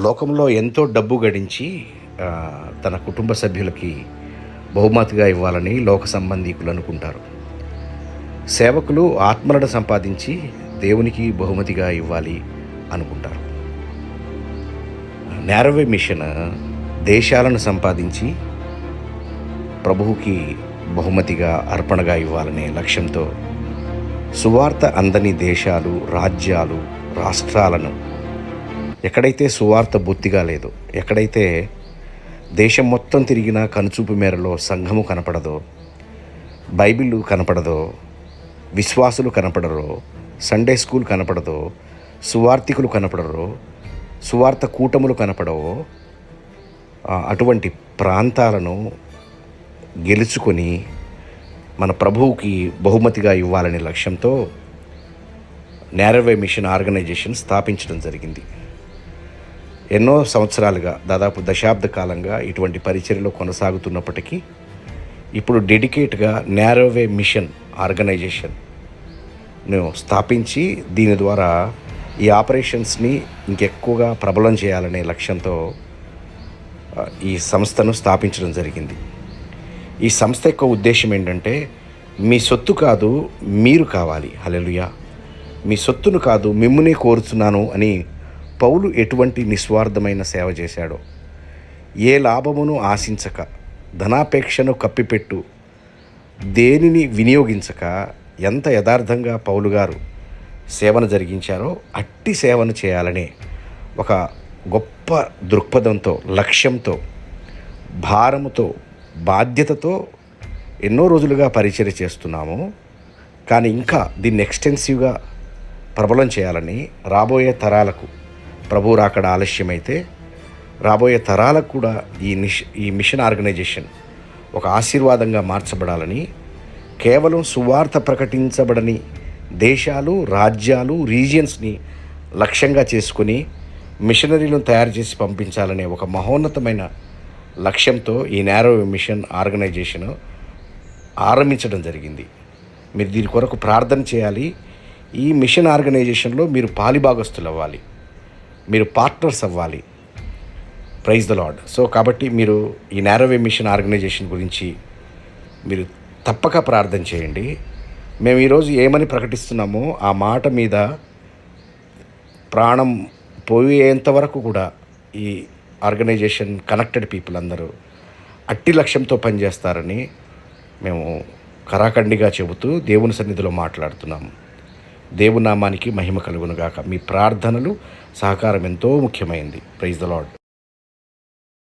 లోకంలో ఎంతో డబ్బు గడించి తన కుటుంబ సభ్యులకి బహుమతిగా ఇవ్వాలని లోక సంబంధీకులు అనుకుంటారు. సేవకులు ఆత్మలను సంపాదించి దేవునికి బహుమతిగా ఇవ్వాలి అనుకుంటారు. నేరవే మిషన్ దేశాలను సంపాదించి ప్రభువుకి బహుమతిగా అర్పణగా ఇవ్వాలనే లక్ష్యంతో సువార్త అందని దేశాలు, రాజ్యాలు, రాష్ట్రాలను, ఎక్కడైతే సువార్త బొత్తిగా లేదో, ఎక్కడైతే దేశం మొత్తం తిరిగినా కనుచూపు మేరలో సంఘము కనపడదో, బైబిల్ కనపడదో, విశ్వాసులు కనపడరో, సండే స్కూల్ కనపడదో, సువార్థికులు కనపడరో, సువార్త కూటములు కనపడవో, అటువంటి ప్రాంతాలను గెలుచుకొని మన ప్రభువుకి బహుమతిగా ఇవ్వాలనే లక్ష్యంతో నేరవే మిషన్ ఆర్గనైజేషన్ స్థాపించడం జరిగింది. ఎన్నో సంవత్సరాలుగా, దాదాపు దశాబ్ద కాలంగా ఇటువంటి పరిచర్యలో కొనసాగుతున్నప్పటికీ ఇప్పుడు డెడికేట్గా నేరవే మిషన్ ఆర్గనైజేషన్ను స్థాపించి దీని ద్వారా ఈ ఆపరేషన్స్ని ఇంకెక్కువగా ప్రబలం చేయాలనే లక్ష్యంతో ఈ సంస్థను స్థాపించడం జరిగింది. ఈ సంస్థ యొక్క ఉద్దేశం ఏంటంటే, మీ సొత్తు కాదు మీరు కావాలి. హల్లెలూయా. మీ సొత్తును కాదు మిమ్మునే కోరుతున్నాను అని పౌలు ఎటువంటి నిస్వార్థమైన సేవ చేశాడో, ఏ లాభమును ఆశించక, ధనాపేక్షను కప్పిపెట్టు, దేనిని వినియోగించక ఎంత యథార్థంగా పౌలు గారు సేవను జరిగించారో అట్టి సేవను చేయాలనే ఒక గొప్ప దృక్పథంతో, లక్ష్యంతో, భారముతో, బాధ్యతతో ఎన్నో రోజులుగా పరిచర్య చేస్తున్నాము. కానీ ఇంకా దీన్ని ఎక్స్టెన్సివ్గా ప్రబలం చేయాలని, రాబోయే తరాలకు, ప్రభు రాకడ ఆలస్యమైతే రాబోయే తరాలకు కూడా ఈ మిషన్ ఆర్గనైజేషన్ ఒక ఆశీర్వాదంగా మార్చబడాలని, కేవలం సువార్త ప్రకటించబడని దేశాలు, రాజ్యాలు, రీజియన్స్ని లక్ష్యంగా చేసుకుని మిషనరీలను తయారు చేసి పంపించాలనే ఒక మహోన్నతమైన లక్ష్యంతో ఈ నేరవే మిషన్ ఆర్గనైజేషన్ ఆరంభించడం జరిగింది. మీరు దీని కొరకు ప్రార్థన చేయాలి. ఈ మిషన్ ఆర్గనైజేషన్లో మీరు పాలిభాగస్తులు అవ్వాలి, మీరు పార్ట్నర్స్ అవ్వాలి. Praise the lord. సో కాబట్టి మీరు ఈ నేరవే మిషన్ ఆర్గనైజేషన్ గురించి మీరు తప్పక ప్రార్థన చేయండి. మేము ఈరోజు ఏమని ప్రకటిస్తున్నామో ఆ మాట మీద ప్రాణం పోయేంత వరకు కూడా ఈ ఆర్గనైజేషన్ కనెక్టెడ్ పీపుల్ అందరూ అట్టి లక్ష్యంతో పనిచేస్తారని మేము కరాఖండిగా చెబుతూ దేవుని సన్నిధిలో మాట్లాడుతున్నాము. దేవుని నామానికి మహిమ కలుగునుగాక. మీ ప్రార్థనలు, సహకారం ఎంతో ముఖ్యమైంది. Praise the lord.